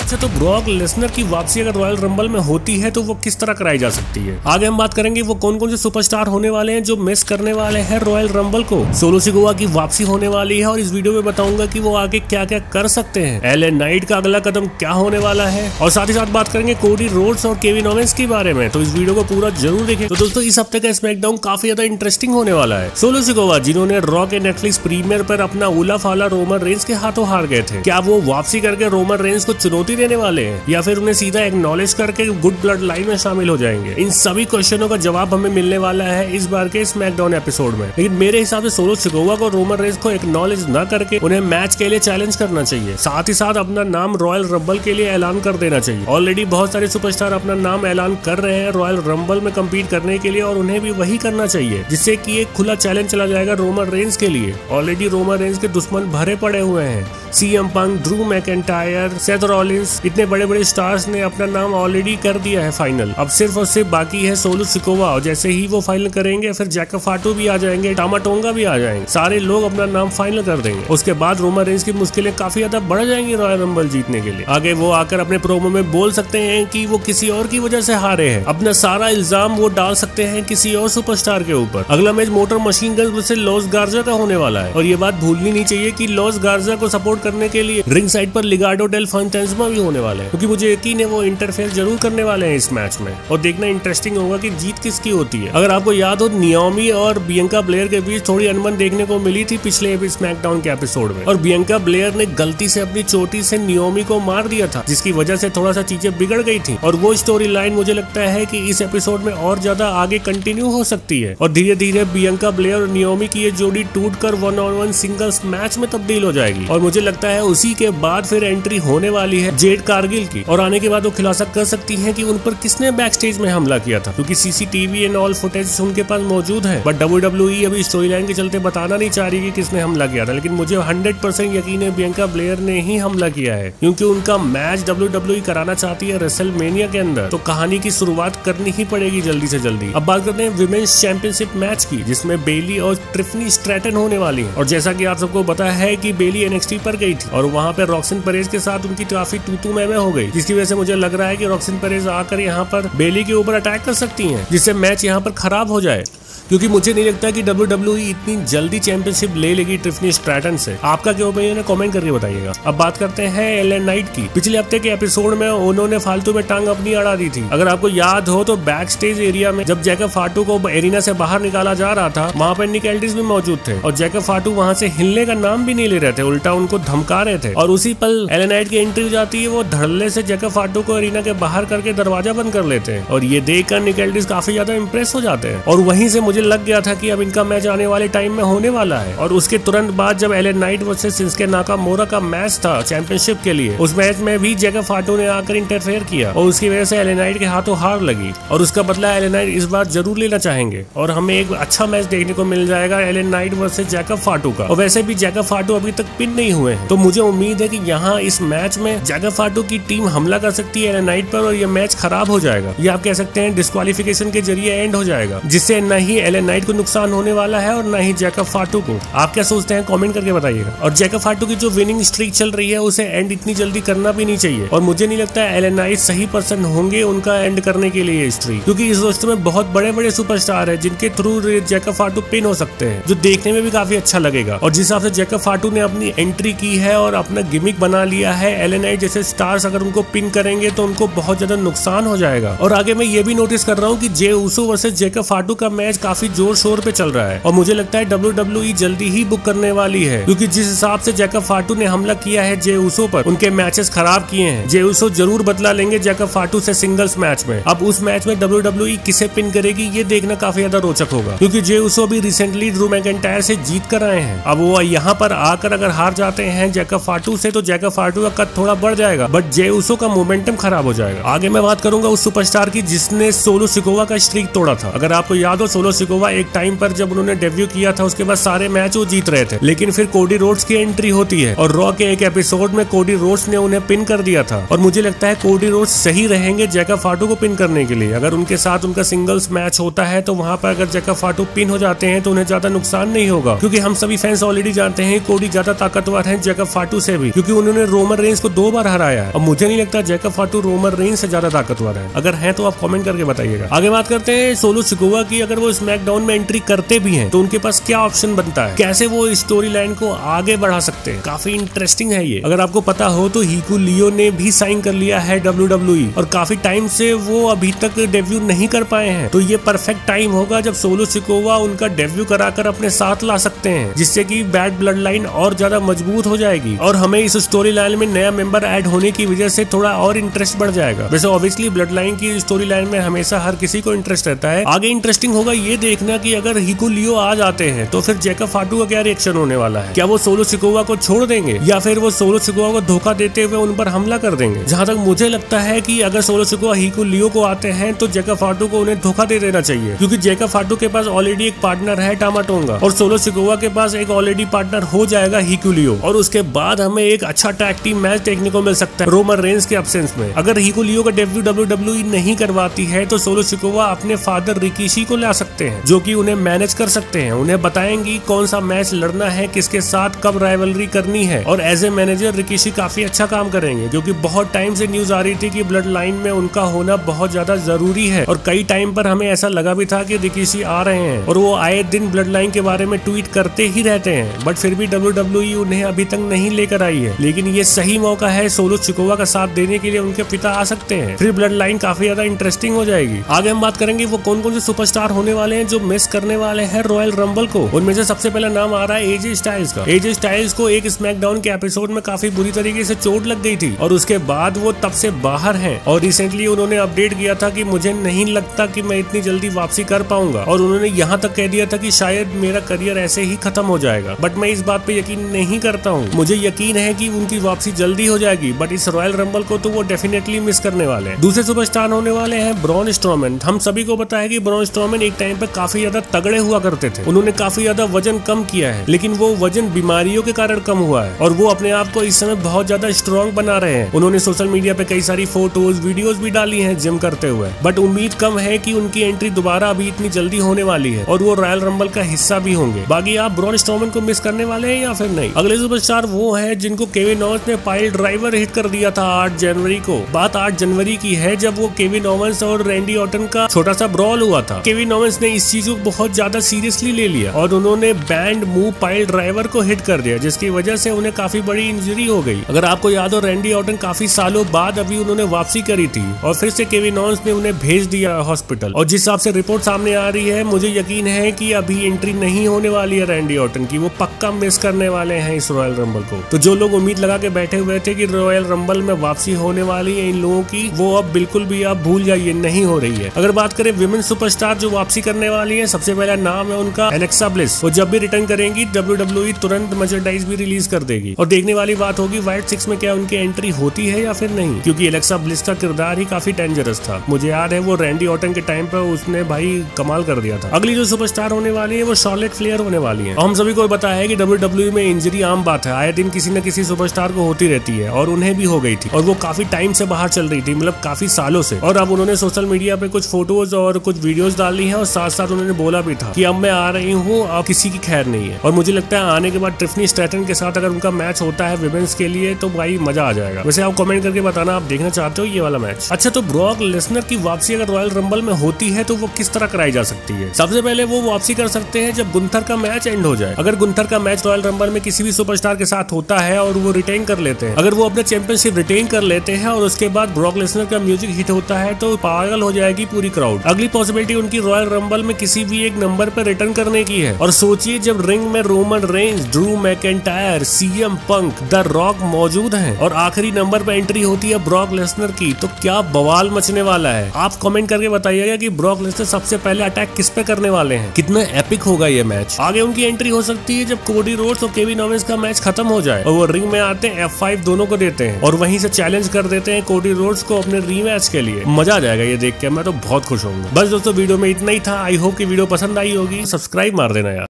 अच्छा, तो Brock Lesnar की वापसी अगर रॉयल रंबल में होती है तो वो किस तरह कराई जा सकती है। आगे हम बात करेंगे वो कौन कौन से सुपरस्टार होने वाले हैं जो मिस करने वाले हैं रॉयल रंबल को। सोलो सिकोआ की वापसी होने वाली है और इस वीडियो में बताऊंगा कि वो आगे क्या क्या कर सकते हैं। एलए नाइट का अगला कदम क्या होने वाला है और साथ ही साथ बात करेंगे कोडी रोड्स और केविन ओवेंस के बारे में। तो इस वीडियो को पूरा जरूर देखें। तो दोस्तों, इस हफ्ते का स्मैकडाउन काफी ज्यादा इंटरेस्टिंग होने वाला है। सोलो सिकोआ जिन्होंने रॉ के नेटफ्लिक्स प्रीमियर पर अपना उलाफाला रोमन रेंस के हाथों हार गए थे, क्या वो वापसी करके रोमन रेंस को चुनौती देने वाले हैं या फिर उन्हें सीधा एक्नॉलेज करके गुड ब्लड लाइन में शामिल हो जाएंगे। इन सभी क्वेश्चनों का जवाब हमें मिलने वाला है इस बार के स्मैकडाउन एपिसोड में। लेकिन मेरे हिसाब से सोलो सिकोआ को रोमन रेंस को एक्नॉलेज न करके उन्हें मैच के लिए चैलेंज करना चाहिए। साथ ही साथ अपना नाम रॉयल रंबल के लिए ऐलान कर देना चाहिए। ऑलरेडी बहुत सारे सुपरस्टार अपना नाम ऐलान कर रहे हैं रॉयल रंबल में कम्पीट करने के लिए और उन्हें भी वही करना चाहिए, जिससे कि एक खुला चैलेंज चला जाएगा रोमन रेंस के लिए। ऑलरेडी रोमन रेंस के दुश्मन भरे पड़े हुए हैं। CM Punk, Drew McIntyre, Seth Rollins, इतने बड़े बड़े स्टार्स ने अपना नाम ऑलरेडी कर दिया है फाइनल। अब सिर्फ और सिर्फ बाकी है सोलो सिकोआ और जैसे ही वो फाइनल करेंगे फिर जैकब फाटू भी आ जाएंगे, टामा टोंगा भी आ जाएंगे, सारे लोग अपना नाम फाइनल कर देंगे। उसके बाद रोमन रेंस की मुश्किलें काफी ज्यादा बढ़ जाएंगी रॉयल रंबल जीतने के लिए। आगे वो आकर अपने प्रोमो में बोल सकते हैं कि वो किसी और की वजह से हारे हैं। अपना सारा इल्जाम वो डाल सकते हैं किसी और सुपरस्टार के ऊपर। अगला match motor machine gun versus loss गार्जा का होने वाला है और ये बात भूलनी नहीं चाहिए कि लॉस गार्जा को सपोर्ट करने के लिए रिंग साइड पर लिगार्डो डेल फॉन्टेन्समा भी होने वाले हैं, क्योंकि मुझे यकीन है वो इंटरफेयर जरूर करने वाले हैं इस मैच में और देखना इंटरेस्टिंग होगा कि जीत किसकी होती है। अगर आपको याद हो, नियोमी और बियंका ब्लेयर के बीच थोड़ी अनबन देखने को मिली थी पिछले स्मैकडाउन के एपिसोड में और बियंका ब्लेयर ने गलती से अपनी चोटी से नियोमी को मार दिया था, जिसकी वजह से थोड़ा सा चीजें बिगड़ गई थी और वो स्टोरी लाइन मुझे लगता है कि इस एपिसोड में और ज्यादा आगे कंटिन्यू हो सकती है और धीरे धीरे बियंका ब्लेयर और नियोमी की ये जोड़ी टूटकर 1-on-1 सिंगल्स मैच में तब्दील हो जाएगी और मुझे लगता है उसी के बाद फिर एंट्री होने वाली है जेड कारगिल की और आने के बाद वो खुलासा कर सकती हैं कि उन पर किसने बैक स्टेज में हमला किया था, क्योंकि सीसीटीवी एंड ऑल फुटेज उनके पास मौजूद है। बट WWE अभी स्टोरी लाइन के चलते बताना नहीं चाह रही कि किसने हमला किया था, लेकिन मुझे 100% यकीन है बियंका ब्लेयर ने ही हमला किया है, क्योंकि उनका मैच WWE कराना चाहती है रेसलमेनिया के अंदर, तो कहानी की शुरुआत करनी ही पड़ेगी जल्दी से जल्दी। अब बात करते हैं विमेंस चैंपियनशिप मैच की, जिसमें बेली और ट्रिफनी स्ट्रैटन होने वाली है और जैसा कि आप सबको पता है कि बेली NXT पर गई थी और वहां पर रॉक्सन पेरेज के साथ उनकी काफी तू मैं हो गई, जिसकी वजह से मुझे लग रहा है कि रॉक्सन पेरेज आकर यहाँ पर बेली के ऊपर अटैक कर सकती हैं, जिससे मैच यहाँ पर खराब हो जाए, क्योंकि मुझे नहीं लगता कि WWE इतनी जल्दी चैंपियनशिप ले लेगी ट्रिफनी स्ट्रैटन से। आपका क्या ओपिनियन है, कमेंट करके बताइएगा। अब बात करते हैं एलए नाइट की। पिछले हफ्ते के एपिसोड में उन्होंने फालतू में टांग अपनी अड़ा दी थी। अगर आपको याद हो तो बैक स्टेज एरिया में जब जैकब फाटू को एरिना से बाहर निकाला जा रहा था, वहाँ पर निक एल्डिस भी मौजूद थे और जैकब फाटू वहाँ से हिलने का नाम भी नहीं ले रहे थे, उल्टा उनको धमका रहे थे और उसी पल एलए नाइट की एंट्री हो जाती है। वो धड़ल्ले से जैकब फाटू को एरिना के बाहर करके दरवाजा बंद कर लेते हैं और ये देखकर निक एल्डिस काफी ज्यादा इंप्रेस हो जाते हैं और वहीं से मुझे लग गया था कि अब इनका मैच आने वाले टाइम में होने वाला है। और उसके तुरंत बाद जब LA night versus Shinsuke Nakamura का मैच था चैंपियनशिप के लिए, उस मैच में भी जैकब फाटू ने आकर इंटरफेयर किया और उसकी वजह से एलए नाइट के हाथों हार लगी और उसका बदला एलए नाइट इस बार जरूर लेना चाहेंगे और हमें एक अच्छा मैच देखने को मिल जाएगा एलए नाइट वर्सेस जैकब फाटू का। और वैसे भी जैकब फाटू अभी तक पिन नहीं हुए हैं, तो मुझे उम्मीद है कि यहाँ इस मैच में जैकब फाटू की टीम हमला कर सकती है एलए नाइट पर और यह मैच खराब हो जाएगा, ये आप कह सकते हैं डिस्क्वालिफिकेशन के जरिए एंड हो जाएगा, जिससे न ही एलए नाइट को नुकसान होने वाला है और ना ही जैकब फाटू को। आप क्या सोचते हैं, कमेंट करके बताइएगा। और जैकब फाटू की जो विनिंग स्ट्रीक चल रही है उसे एंड इतनी जल्दी करना भी नहीं चाहिए और मुझे नहीं लगता एलए नाइट सही पर्सन होंगे उनका एंड करने के लिए स्ट्रीक, क्योंकि इस दोस्तों में बहुत बड़े बड़े सुपरस्टार है जिनके थ्रू जैकब फाटू पिन हो सकते हैं, जो देखने में भी काफी अच्छा लगेगा। और जिस हिसाब से जैकब फाटू ने अपनी एंट्री की है और अपना गिमिक बना लिया है, एलए नाइट जैसे स्टार्स अगर उनको पिन करेंगे तो उनको बहुत ज्यादा नुकसान हो जाएगा। और आगे मैं ये भी नोटिस कर रहा हूँ कि जे उसो वर्सेस जैकब फाटू का मैच काफी जोर शोर पे चल रहा है और मुझे लगता है WWE जल्दी ही बुक करने वाली है, क्योंकि जिस हिसाब से जैकब फाटू ने हमला किया है जे उसो पर, उनके मैचेस खराब किए हैं। जे उसो जरूर बदला लेंगे जैकब फाटू से सिंगल्स मैच में। अब उस मैच में WWE किसे पिन करेगी ये देखना काफी ज्यादा रोचक होगा, क्योंकि जे उसो भी रिसेंटली ड्रू मैकेंटायर से जीत कर आए हैं। अब वो यहाँ पर आकर अगर हार जाते हैं जैकब फाटू से तो जैकब फाटू का कद थोड़ा बढ़ जाएगा, बट जे उसो का मोमेंटम खराब हो जाएगा। आगे मैं बात करूंगा उस सुपरस्टार की जिसने सोलो सिकोआ का स्ट्रीक तोड़ा था। अगर आपको याद हो, सोलो सोलो सिकोवा एक टाइम पर जब उन्होंने डेब्यू किया था उसके बाद सारे मैच वो जीत रहे थे, लेकिन फिर कोडी रोड्स की एंट्री होती है और रॉ के एक एपिसोड में कोडी रोड्स ने उन्हें पिन कर दिया था। और मुझे लगता है कोडी रोड्स सही रहेंगे जैकब फाटू को पिन करने के लिए। अगर उनके साथ उनका सिंगल्स मैच होता है तो वहां पर अगर जैकब फाटू पिन हो जाते हैं तो उन्हें ज्यादा नुकसान नहीं होगा, क्योंकि हम सभी फैंस ऑलरेडी जानते हैं कोडी ज्यादा ताकतवर है जैकब फाटू से भी, क्योंकि उन्होंने रोमन रेंस को 2 बार हराया है। और मुझे नहीं लगता जैकब फाटू रोमन रेंस से ज्यादा ताकतवर है। अगर है तो आप कमेंट करके बताइएगा। आगे बात करते हैं सोलो सिकोवा की। अगर वो स्मैकडाउन में एंट्री करते भी हैं तो उनके पास क्या ऑप्शन बनता है, कैसे वो स्टोरी लाइन को आगे बढ़ा सकते हैं। काफी इंटरेस्टिंग है ये। अगर आपको पता हो तो हिकू लियो ने भी साइन कर लिया है WWE और काफी टाइम से वो अभी तक डेब्यू नहीं कर पाए हैं, तो ये परफेक्ट टाइम होगा जब सोलो सिकोवा उनका डेब्यू कराकर अपने साथ ला सकते हैं, जिससे कि बैड ब्लड लाइन और ज्यादा मजबूत हो जाएगी और हमें इस स्टोरी लाइन में नया मेंबर ऐड होने की वजह से थोड़ा और इंटरेस्ट बढ़ जाएगा। वैसे ऑब्वियसली ब्लड लाइन की स्टोरी लाइन में हमेशा हर किसी को इंटरेस्ट रहता है। आगे इंटरेस्टिंग होगा ये देखना कि अगर हिकू लियो आ जाते हैं तो फिर जैकब फाटू का क्या रिएक्शन होने वाला है। क्या वो सोलो सिकोवा को छोड़ देंगे या फिर वो सोलो सिकोवा को धोखा देते हुए उन पर हमला कर देंगे। जहां तक मुझे लगता है कि अगर सोलो सिकोवा हिकू लियो को आते हैं तो जैकब फाटू को उन्हें धोखा दे देना चाहिए, क्योंकि जैकब फाटू के पास ऑलरेडी एक पार्टनर है टामा टोंगा और सोलो सिकोवा के पास एक ऑलरेडी पार्टनर हो जाएगा हिकू लियो, और उसके बाद हमें एक अच्छा टैग टीम मैच देखने को मिल सकता है रोमन रेंस के एब्सेंस में। अगर हिकू लियो का डेब्यू WWE नहीं करवाती है तो सोलो सिकोवा अपने फादर रिकीशी को ला सकते हैं, जो कि उन्हें मैनेज कर सकते हैं। उन्हें बताएंगी कौन सा मैच लड़ना है, किसके साथ कब राइवलरी करनी है, और एज ए मैनेजर रिकीशी काफी अच्छा काम करेंगे, क्योंकि बहुत टाइम से न्यूज आ रही थी कि ब्लड लाइन में उनका होना बहुत ज्यादा जरूरी है और कई टाइम पर हमें ऐसा लगा भी था कि रिकीशी आ रहे हैं और वो आए दिन ब्लड लाइन के बारे में ट्वीट करते ही रहते हैं, बट फिर भी WWE उन्हें अभी तक नहीं लेकर आई है। लेकिन ये सही मौका है सोलो सिकोवा का साथ देने के लिए, उनके पिता आ सकते हैं, फिर ब्लड लाइन काफी ज्यादा इंटरेस्टिंग हो जाएगी। आगे हम बात करेंगे वो कौन कौन से सुपरस्टार होने वाले हैं जो मिस करने वाले हैं रॉयल रंबल को। उनमें से सबसे पहला नाम आ रहा है एजे स्टाइल्स का। एजे स्टाइल्स को एक स्मैकडाउन के एपिसोड में काफी बुरी तरीके से चोट लग गई थी और उसके बाद वो तब से बाहर हैं और रिसेंटली उन्होंने अपडेट किया था कि मुझे नहीं लगता कि मैं इतनी जल्दी वापसी कर पाऊंगा, और उन्होंने यहाँ तक कह दिया था कि शायद मेरा करियर ऐसे ही खत्म हो जाएगा। बट मैं इस बात पे यकीन नहीं करता हूँ। मुझे यकीन है कि उनकी वापसी जल्दी हो जाएगी, बट इस रॉयल रंबल को तो वो डेफिनेटली मिस करने वाले हैं। दूसरे सुपरस्टार होने वाले हैं ब्रॉन स्ट्रोमैन। हम सभी को पता है कि ब्रॉन स्ट्रोमैन एक टाइम पे काफी ज्यादा तगड़े हुआ करते थे। उन्होंने काफी ज्यादा वजन कम किया है, लेकिन वो वजन बीमारियों के कारण कम हुआ है और वो अपने आप को इस समय बहुत ज्यादा स्ट्रॉन्ग बना रहे हैं। उन्होंने सोशल मीडिया पे कई सारी फोटोज वीडियोस भी डाली हैं जिम करते हुए, बट उम्मीद कम है कि उनकी एंट्री दोबारा अभी इतनी जल्दी होने वाली है और वो रॉयल रंबल का हिस्सा भी होंगे। बाकी आप ब्रॉन स्ट्रोमैन को मिस करने वाले हैं या फिर नहीं। अगले सुपरस्टार वो है जिनको केविन ओवेंस ने पाइल ड्राइवर हिट कर दिया था 8 जनवरी को। बात 8 जनवरी की है जब वो केविन ओवेंस और रैंडी ऑर्टन का छोटा सा ब्रॉल हुआ था। केविन ओवेंस ने इस चीज को बहुत ज्यादा सीरियसली ले लिया और उन्होंने बैंड मूव पाइल ड्राइवर को हिट कर दिया, जिसकी वजह से उन्हें काफी बड़ी इंजरी हो गई। अगर आपको याद हो रैंडी ऑर्टन काफी सालों बाद अभी उन्होंने वापसी करी थी और फिर से केविन ओवेंस ने उन्हें भेज दिया हॉस्पिटल, और जिस हिसाब से रिपोर्ट सामने आ रही है मुझे यकीन है कि अभी एंट्री नहीं होने वाली है रैंडी ऑर्टन की। वो पक्का मिस करने वाले हैं इस रॉयल रंबल को। तो जो लोग उम्मीद लगा के बैठे हुए थे कि रॉयल रंबल में वापसी होने वाली है इन लोगों की, वो अब बिल्कुल भी आप भूल जाइए, नहीं हो रही है। अगर बात करें विमेन सुपरस्टार जो वापसी करने वाली है, सबसे पहला नाम है उनका एलेक्सा ब्लिस। वो जब भी रिटर्न करेंगी WWE तुरंत मर्चेंडाइज भी रिलीज कर देगी और देखने वाली बात होगी व्हाइट 6 में क्या उनकी एंट्री होती है या फिर नहीं, क्योंकि एलेक्सा ब्लिस का किरदार ही काफी डेंजरस था। मुझे याद है वो रैंडी ऑर्टन के टाइम पर उसने भाई कमाल कर दिया था। अगली जो सुपरस्टार होने वाली है वो शार्लेट फ्लेयर होने वाली है। हम सभी को बताया है कि WWE में इंजरी आम बात है, आए दिन किसी न किसी सुपरस्टार को होती रहती है और उन्हें भी हो गई थी और वो काफी टाइम से बाहर चल रही थी, मतलब काफी सालों से। और अब उन्होंने सोशल मीडिया पे कुछ फोटोज और कुछ वीडियोस डाली हैं और साथ साथ उन्होंने बोला भी था कि अब मैं आ रही हूँ, अब किसी की खैर नहीं है। और मुझे लगता है आने के बाद ट्रिफनी स्ट्रैटन के साथ अगर उनका मैच होता है विमेंस के लिए तो भाई मजा आ जाएगा। वैसे आप कमेंट करके बताना आप देखना चाहते हो ये वाला मैच। अच्छा, तो ब्रॉक लेसनर की वापसी अगर रॉयल रंबल में होती है तो वो किस तरह कराई जा सकती है। सबसे पहले वो वापसी कर सकते हैं जब गुंथर का मैच एंड हो जाए। अगर गुंथर का मैच रॉयल रंबल में किसी भी सुपरस्टार के साथ होता है और वो रिटेन कर लेते हैं, अगर वो अपने चैंपियनशिप रिटेन कर लेते हैं और उसके बाद ब्रॉक लेसनर का म्यूजिक हिट होता है तो पागल हो जाएगी पूरी क्राउड। अगली पॉसिबिलिटी उनकी रॉयल रंबल में किसी भी एक नंबर पर रिटर्न करने की है। और सोचिए जब रिंग में Roman Reigns, Drew McIntyre, CM punk, the rock मौजूद हैं और आखिरी नंबर पर एंट्री होती है ब्रॉक लेसनर की, तो क्या बवाल मचने वाला है। आप कमेंट करके बताइएगा कि ब्रॉक लेसनर सबसे पहले अटैक किस पे करने वाले हैं, कितना एपिक होगा ये मैच। आगे उनकी एंट्री हो सकती है जब कोडी रोड्स और केविन ओवेंस का मैच खत्म हो जाए और वो रिंग में आते हैं, F5 दोनों को देते हैं और वहीं से चैलेंज कर देते हैं कोडी रोड्स को अपने रीमैच के लिए। मजा आ जाएगा ये देख के, मैं तो बहुत खुश होऊंगा। बस दोस्तों वीडियो में इतना ही था। हाँ, आई होप कि वीडियो पसंद आई होगी। सब्सक्राइब मार देना यार।